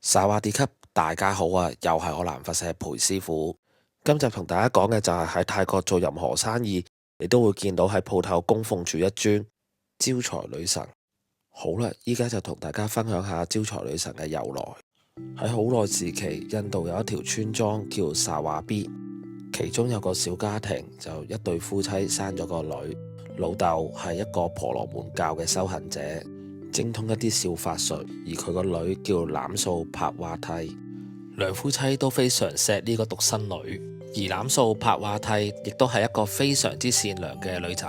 薩瓦迪卡，大家好啊！又係我南佛社裴師傅。今集同大家講嘅就係喺泰國做任何生意，你都會見到喺鋪頭供奉住一尊招財女神。好啦，依家就同大家分享下招財女神嘅由來。喺好耐時期，印度有一條村莊叫薩瓦比，其中有個小家庭，就一對夫妻生咗個女，老豆係一個婆羅門教嘅修行者，精通一啲小法術，而佢個女叫欖素帕瓦蒂。兩夫妻都非常錫呢個獨生女，而欖素帕瓦蒂亦都係一個非常之善良嘅女仔，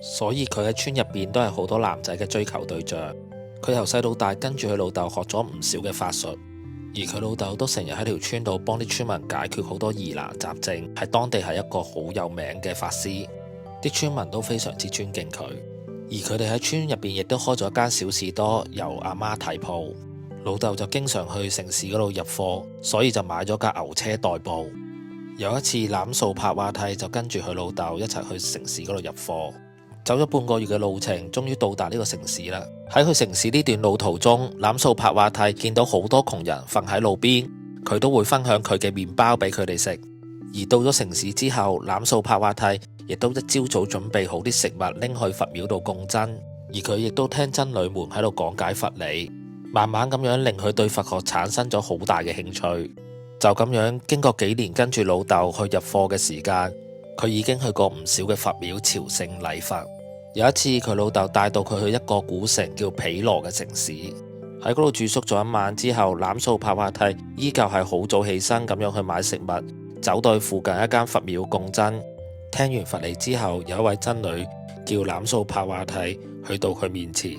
所以佢喺村入邊都係好多男仔嘅追求對象。佢由細到大跟住佢老豆學咗唔少嘅法術，而佢老豆都成日喺條村度幫啲村民解決好多疑難雜症，喺當地係一個好有名嘅法師，啲村民都非常之尊敬佢。而佢哋喺村入邊亦都開咗一間小士多，由阿媽睇鋪。老豆就經常去城市嗰度入貨，所以就買咗架牛車代步。有一次，欖素帕瓦蒂就跟住佢老豆一齊去城市嗰度入貨，走咗半個月嘅路程，終於到達呢個城市啦。喺去城市呢段路途中，欖素帕瓦蒂見到好多窮人瞓喺路邊，佢都會分享佢嘅麵包俾佢哋食。而到咗城市之後，欖素帕瓦蒂亦都一朝早準備好啲食物拎去佛廟度供僧，而佢亦都聽僧侶們喺度講解佛理，慢慢咁樣令佢對佛學產生咗好大嘅興趣。就咁樣經過幾年跟住老豆去入貨嘅時間，佢已經去過唔少嘅佛廟朝聖禮佛。有一次佢老豆帶到佢去一個古城叫毗羅嘅城市，喺嗰度住宿咗一晚之後，欖素帕瓦蒂依舊係好早起身咁樣去買食物，走到去附近一間佛廟供僧。聽完佛理之後，有一位僧侶叫欖素帕瓦蒂去到佢面前，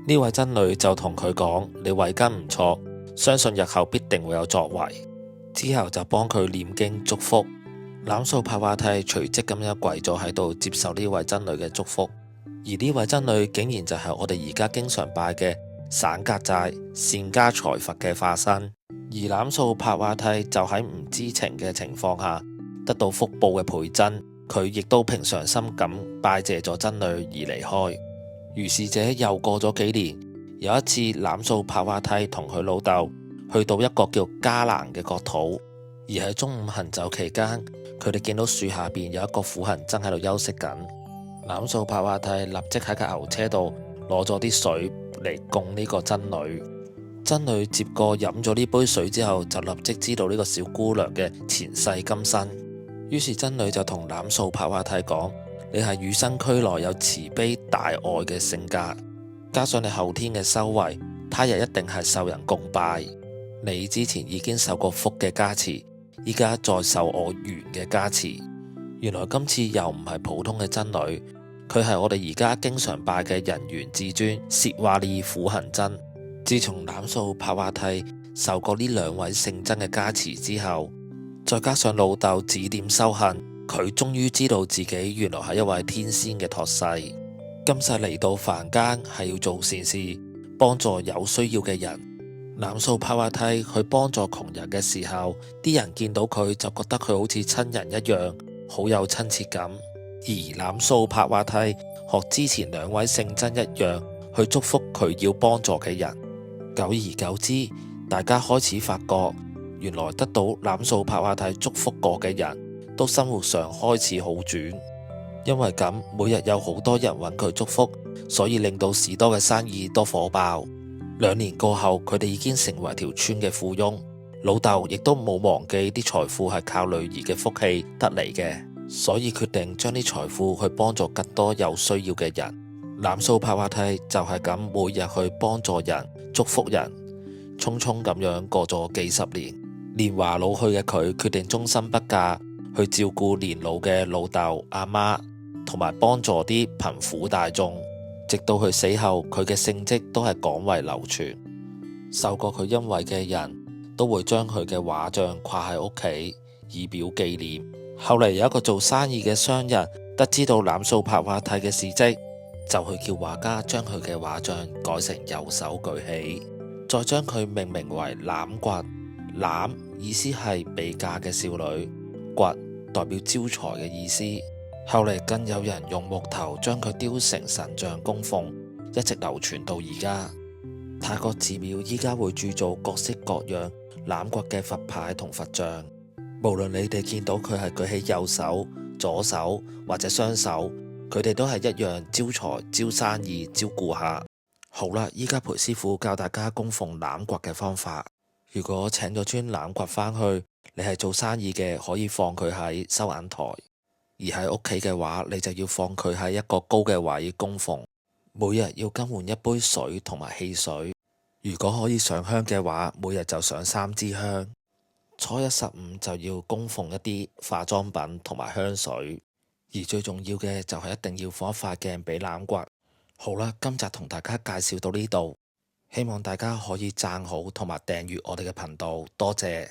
呢位僧侶就同佢講：你慧根唔錯，相信日後必定會有作為。之後就幫佢念經祝福。欖素帕瓦蒂隨即咁樣跪咗喺度接受呢位僧侶嘅祝福，而呢位僧侶竟然就係我哋而家經常拜嘅散格齋善加財佛嘅化身。而欖素帕瓦蒂就喺唔知情嘅情況下得到福報嘅倍增，佢亦都平常心咁拜謝咗僧侶而離開。如是者又過咗幾年，有一次欖素帕瓦蒂同佢老豆去到一個叫迦蘭嘅國土，而喺中午行走期間，佢哋見到樹下邊有一個苦行僧喺度休息緊。欖素帕瓦蒂立即喺架牛車度攞咗啲水嚟供呢個僧侶。僧侶接過飲咗呢杯水之後，就立即知道呢個小姑娘嘅前世今生。於是僧侶就同欖素帕瓦蒂講：你係與生俱來有慈悲大愛嘅性格，加上你後天嘅修為，他日一定係受人供拜。你之前已經受過福嘅加持，依家再受我緣嘅加持。原來今次又唔係普通嘅僧侶，佢係我哋而家經常拜嘅人緣至尊薛瓦利苦行僧。自從欖素帕瓦蒂受過呢兩位聖僧嘅加持之後，再加上老豆指點修行，佢終於知道自己原來係一位天仙嘅託世，今世嚟到凡間係要做善事，幫助有需要嘅人。欖素帕瓦蒂去幫助窮人嘅時候，啲人見到佢就覺得佢好似親人一樣，好有親切感。而欖素帕瓦蒂學之前兩位聖僧一樣，去祝福佢要幫助嘅人。久而久之，大家開始發覺，原來得到欖素帕瓦蒂祝福過嘅人都生活上開始好轉。因為咁，每日有好多人揾佢祝福，所以令到士多嘅生意都火爆。2年過後，佢哋已經成為條村嘅富翁。老豆亦都冇忘記啲財富係靠女兒嘅福氣得嚟嘅，所以決定將啲財富去幫助更多有需要嘅人。欖素帕瓦蒂就係咁每日去幫助人、祝福人，匆匆咁樣過咗幾十年。年華老去嘅佢決定終身不嫁，去照顧年老嘅老豆阿媽，同埋幫助啲貧苦大眾。直到佢死後，佢嘅聖跡都係廣為流傳，受過佢恩惠嘅人都會將佢嘅畫像掛喺屋企，以表紀念。後嚟有一個做生意嘅商人得知到欖素帕瓦蒂嘅事跡，就去叫畫家將佢嘅畫像改成右手舉起，再將佢命名為欖崛。欖意思係被嫁嘅少女，崛代表招財嘅意思。後嚟更有人用木頭將佢雕成神像供奉，一直流傳到而家。泰國寺廟依家會鑄造各式各樣欖骨嘅佛牌同佛像，無論你哋見到佢係舉起右手、左手或者雙手，佢哋都係一樣招財、招生意、招顧客。好啦，依家裴師傅教大家供奉欖骨嘅方法。如果請咗尊欖骨返去，你係做生意嘅，可以放佢喺收銀台；而喺屋企嘅話，你就要放佢喺一個高嘅位供奉。每日要更換一杯水同埋汽水。如果可以上香嘅話，每日就上3支香。初一十五就要供奉一啲化妝品同埋香水，而最重要嘅就係一定要放一塊鏡俾欖骨。好啦，今集同大家介紹到呢度，希望大家可以讚好同埋訂閱我哋嘅頻道，多謝。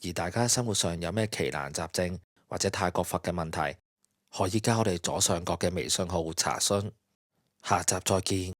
而大家生活上有咩奇難雜症或者泰國佛嘅問題，可以加我哋左上角嘅微信號查詢。下集再見。